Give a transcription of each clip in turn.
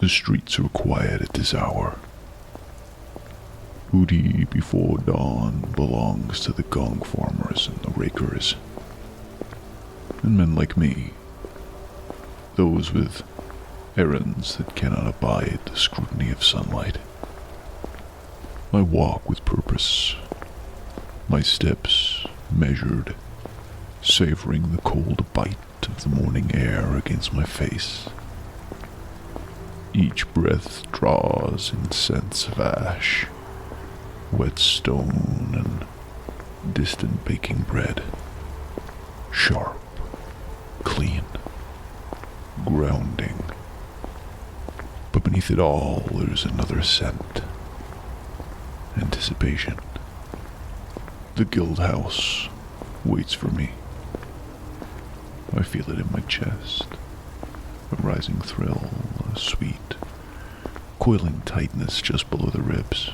The streets are quiet at this hour. Booty before dawn belongs to the gong farmers and the rakers. And men like me, those with errands that cannot abide the scrutiny of sunlight. I walk with purpose, my steps measured, savoring the cold bite of the morning air against my face. Each breath draws in scents of ash, wet stone, and distant baking bread. Sharp, clean, grounding. But beneath it all, there's another scent. Anticipation. The guild house waits for me. I feel it in my chest. A rising thrill, a sweet, coiling tightness just below the ribs.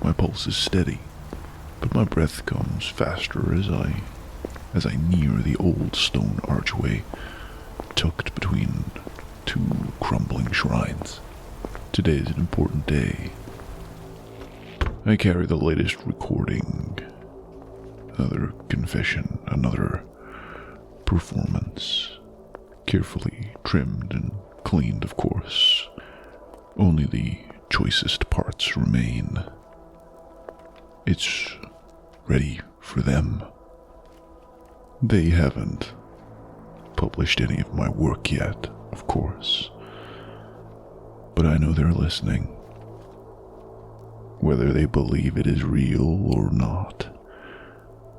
My pulse is steady, but my breath comes faster as I near the old stone archway tucked between two crumbling shrines. Today is an important day. I carry the latest recording, another confession, another performance, carefully trimmed and cleaned, of course. Only the choicest parts remain. It's ready for them. They haven't published any of my work yet, of course, but I know they're listening. Whether they believe it is real or not,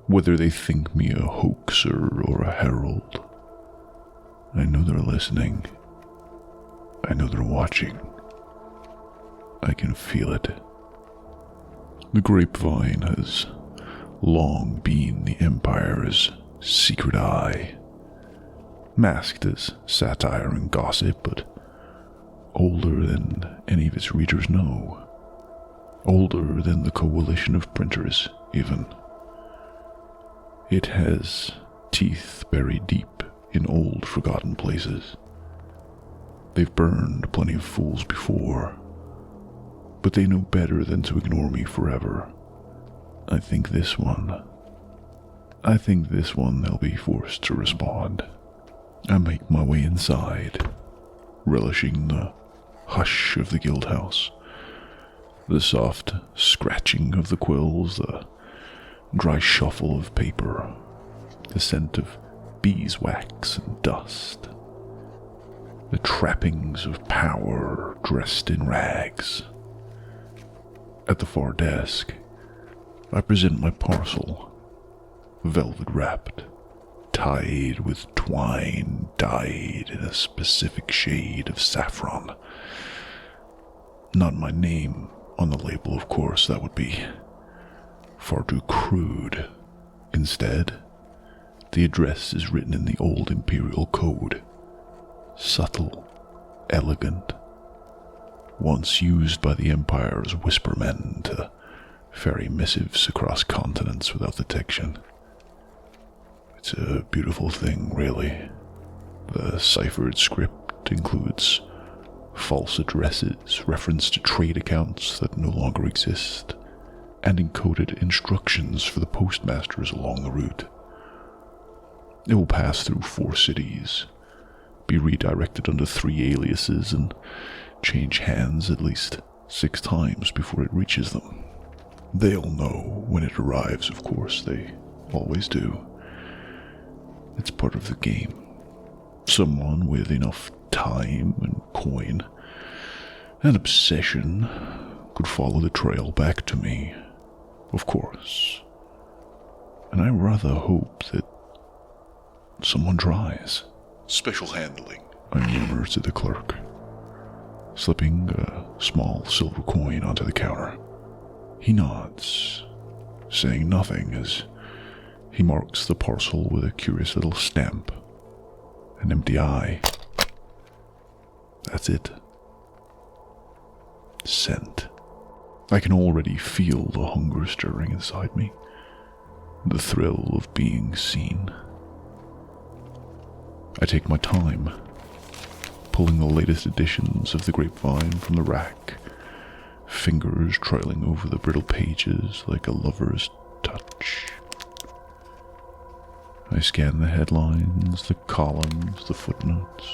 whether they think me a hoaxer or a herald, I know they're listening. I know they're watching. I can feel it. The grapevine has long been the Empire's secret eye, masked as satire and gossip, but older than any of its readers know. Older than the coalition of printers, even. It has teeth buried deep in old forgotten places. They've burned plenty of fools before, but they know better than to ignore me forever. I think this one they'll be forced to respond. I make my way inside, relishing the hush of the guild house, the soft scratching of the quills, the dry shuffle of paper, the scent of beeswax and dust, the trappings of power dressed in rags. At the far desk, I present my parcel, velvet wrapped, tied with twine dyed in a specific shade of saffron. Not my name on the label, of course, that would be far too crude. Instead, the address is written in the old imperial code. Subtle, elegant, once used by the Empire's whispermen to ferry missives across continents without detection. It's a beautiful thing, really. The ciphered script includes false addresses, reference to trade accounts that no longer exist, and encoded instructions for the postmasters along the route. It will pass through 4 cities, be redirected under 3 aliases, and change hands at least 6 times before it reaches them. They'll know when it arrives, of course, they always do. It's part of the game. Someone with enough time and coin and obsession could follow the trail back to me, of course. And I rather hope that someone tries. Special handling, I murmur to the clerk, slipping a small silver coin onto the counter. He nods, saying nothing as he marks the parcel with a curious little stamp. An empty eye. That's it. Scent. I can already feel the hunger stirring inside me, the thrill of being seen. I take my time, pulling the latest editions of the Grapevine from the rack, fingers trailing over the brittle pages like a lover's touch. I scan the headlines, the columns, the footnotes.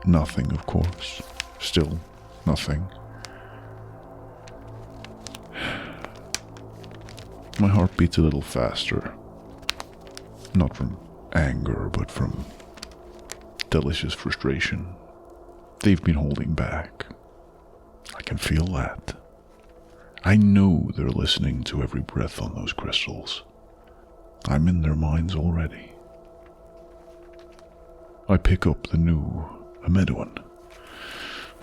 Nothing, of course. Still nothing. My heart beats a little faster. Not from anger, but from delicious frustration. They've been holding back. I can feel that. I know they're listening to every breath on those crystals. I'm in their minds already. I pick up the new Amedouin.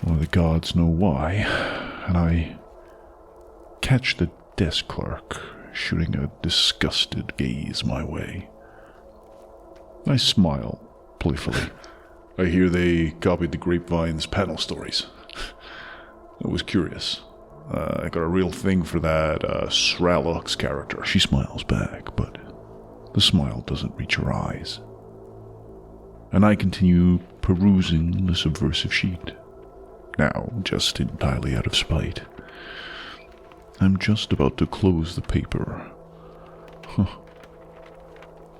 Only the gods know why, and I catch the desk clerk shooting a disgusted gaze my way. I smile playfully. I hear they copied the Grapevine's panel stories. I was curious. I got a real thing for that Sralox character. She smiles back, but the smile doesn't reach her eyes. And I continue perusing the subversive sheet. Now, just entirely out of spite. I'm just about to close the paper.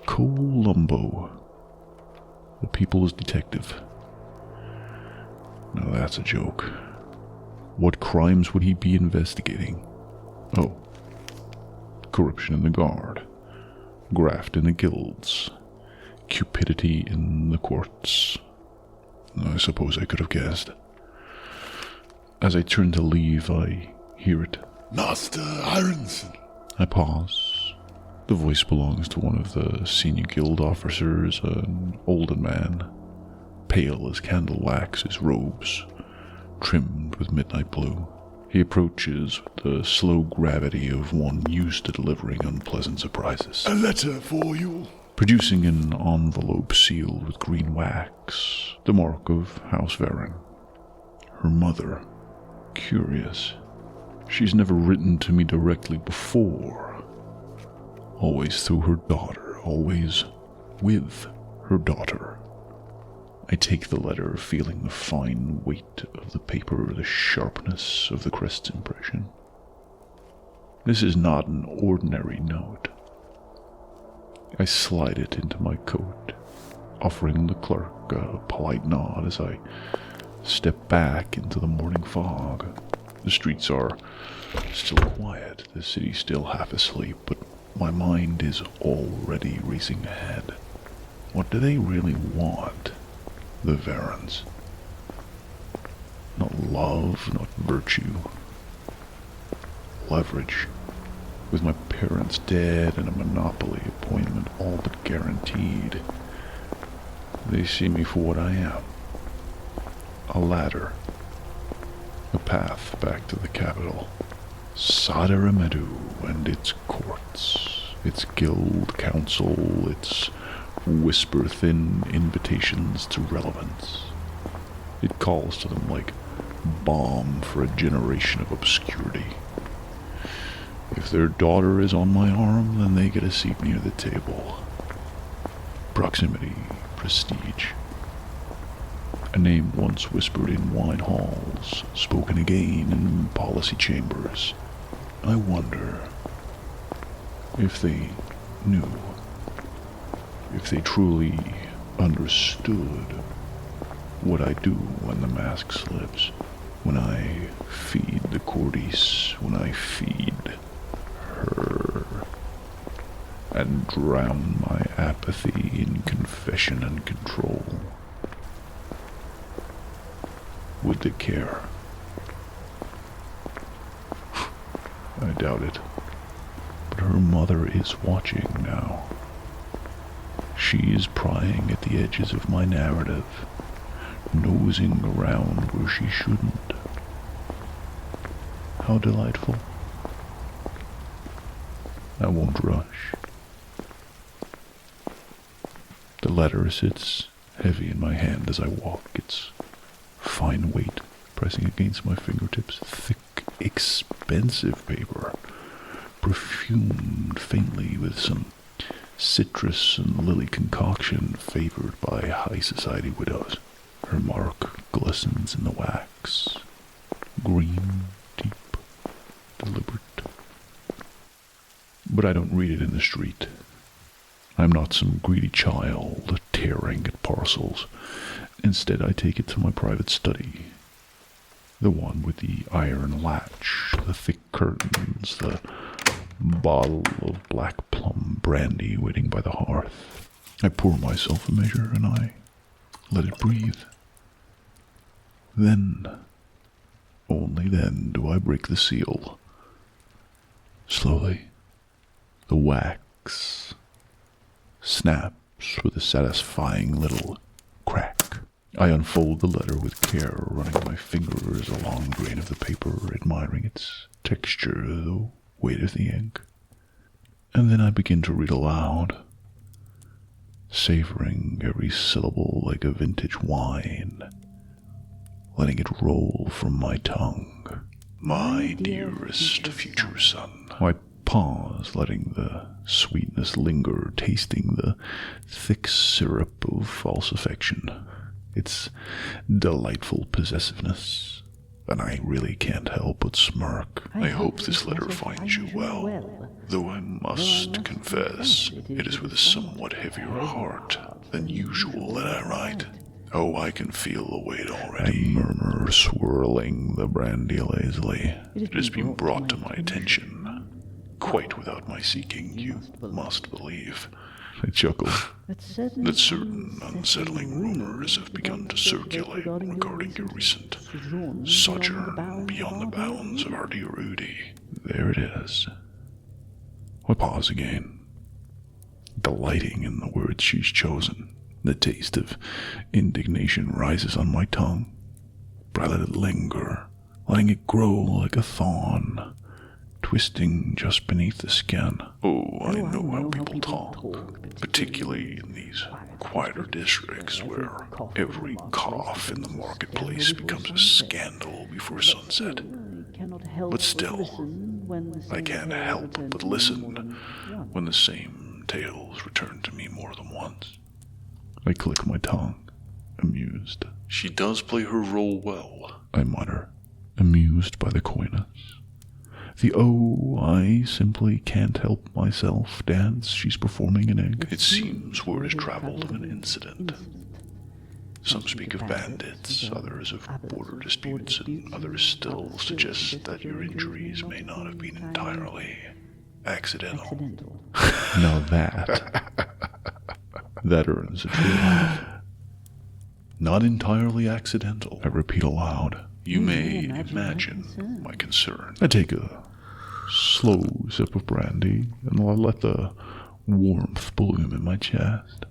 Columbo, the People's Detective. Now that's a joke. What crimes would he be investigating? Oh, corruption in the guard, graft in the guilds, cupidity in the courts. I suppose I could have guessed. As I turn to leave, I hear it. Master Ironson. I pause. The voice belongs to one of the senior guild officers, an olden man, pale as candle wax, his robes trimmed with midnight blue. He approaches with the slow gravity of one used to delivering unpleasant surprises. A letter for you. Producing an envelope sealed with green wax, the mark of House Varen. Her mother. Curious. She's never written to me directly before. Always through her daughter, always with her daughter. I take the letter, feeling the fine weight of the paper, the sharpness of the crest's impression. This is not an ordinary note. I slide it into my coat, offering the clerk a polite nod as I step back into the morning fog. The streets are still quiet, the city still half asleep, but my mind is already racing ahead. What do they really want, the Varens? Not love, not virtue. Leverage. With my parents dead and a monopoly appointment all but guaranteed, they see me for what I am. A ladder. A path back to the capital. Sadr Amedu and its courts, its guild council, its whisper-thin invitations to relevance. It calls to them like balm for a generation of obscurity. If their daughter is on my arm, then they get a seat near the table. Proximity, prestige. A name once whispered in wine halls, spoken again in policy chambers. I wonder if they knew, if they truly understood what I do when the mask slips, when I feed the Cordis, when I feed her, and drown my apathy in confession and control. Would they care? I doubt it. But her mother is watching now. She is prying at the edges of my narrative, nosing around where she shouldn't. How delightful. I won't rush. The letter sits heavy in my hand as I walk, its fine weight pressing against my fingertips. Thick, expensive paper, perfumed faintly with some citrus and lily concoction favored by high society widows. Her mark glistens in the wax. Green, deep, deliberate. But I don't read it in the street. I'm not some greedy child tearing at parcels. Instead, I take it to my private study. The one with the iron latch, the thick curtains, the bottle of black plum brandy waiting by the hearth. I pour myself a measure and I let it breathe. Then, only then, do I break the seal. Slowly, the wax snaps with a satisfying little crack. I unfold the letter with care, running my fingers along the grain of the paper, admiring its texture, the weight of the ink. And then I begin to read aloud, savoring every syllable like a vintage wine, letting it roll from my tongue. My dearest future son. I pause, letting the sweetness linger, tasting the thick syrup of false affection, its delightful possessiveness, and I really can't help but smirk. I hope this letter finds you well, though I must confess it is with a somewhat heavier heart than usual that I write. Oh, I can feel the weight already. I murmur, swirling the brandy lazily. It has been brought to my attention, quite without my seeking, you must believe. I chuckle. That certain unsettling rumors have begun to circulate regarding your recent sojourn beyond the bounds of our dear Rudy. There it is. I pause again, delighting in the words she's chosen. The taste of indignation rises on my tongue, but I let it linger, letting it grow like a thorn, twisting just beneath the skin. Oh, I know how people talk, particularly in these quieter districts where every cough in the marketplace becomes a scandal before sunset. But still, I can't help but listen when the same tales return to me more than once. I click my tongue, amused. She does play her role well, I mutter, amused by the coyness. The "oh, I simply can't help myself" dance she's performing in ink. It seems word has traveled of an incident. Some speak of bandits, others of border disputes, and others still suggest that your injuries may not have been entirely accidental. Now that earns a true laugh. Not entirely accidental, I repeat aloud. You may imagine my concern. I take a slow sip of brandy, and I let the warmth bloom in my chest.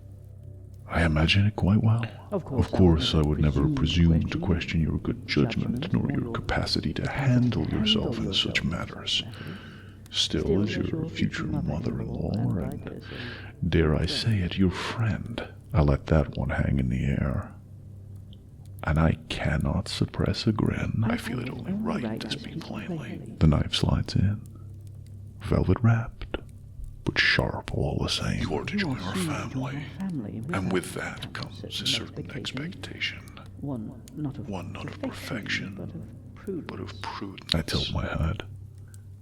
I imagine it quite well. Of course, I would never presume to question your good judgment, nor your capacity to handle yourself in such matters. Still, as your future mother-in-law, and, dare I say it, your friend, I let that one hang in the air. And I cannot suppress a grin. I feel it only right to speak plainly. The knife slides in, velvet wrapped, but sharp all the same. You are to join our family, and with that comes a certain expectation. One not of perfection, but of prudence. I tilt my head,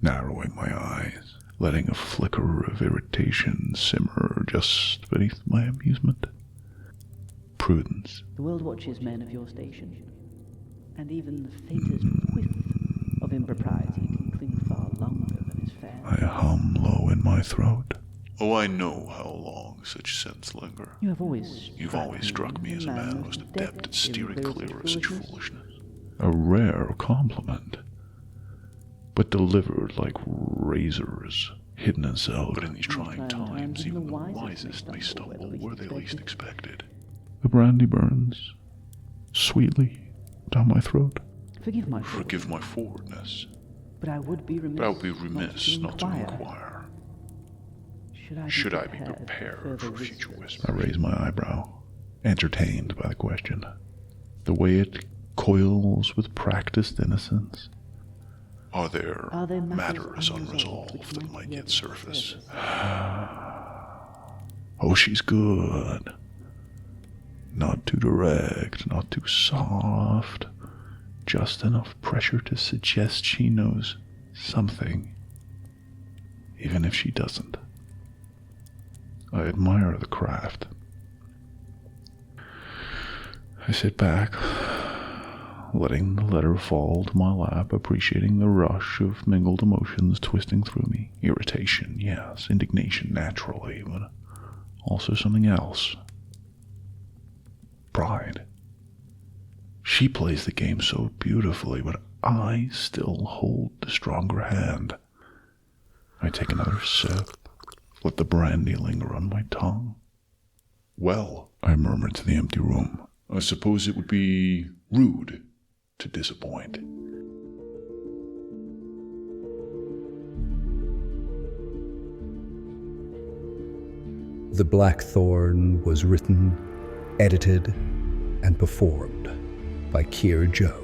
narrowing my eyes, letting a flicker of irritation simmer just beneath my amusement. Prudence. The world watches men of your station, and even the faintest whiff of impropriety can cling far longer than is fair. I hum low in my throat. Oh, I know how long such scents linger. You've always struck me as a man most adept at steering clear of such foolishness. A rare compliment, but delivered like razors hidden in cells. But in these trying times, even the wisest may stumble where they least expected. The brandy burns sweetly down my throat. Forgive my forwardness. But I would be remiss not to inquire. Should I be prepared for future whispers? I raise my eyebrow, entertained by the question. The way it coils with practiced innocence. Are there matters unresolved that might yet surface? Oh, she's good. Not too direct, not too soft. Just enough pressure to suggest she knows something, even if she doesn't. I admire the craft. I sit back, letting the letter fall to my lap, appreciating the rush of mingled emotions twisting through me. Irritation, yes. Indignation, naturally, but also something else. Pride. She plays the game so beautifully, but I still hold the stronger hand. I take another sip, let the brandy linger on my tongue. Well, I murmur to the empty room. I suppose it would be rude to disappoint. The Black Thorn was written, edited, and performed by Kier Zhou.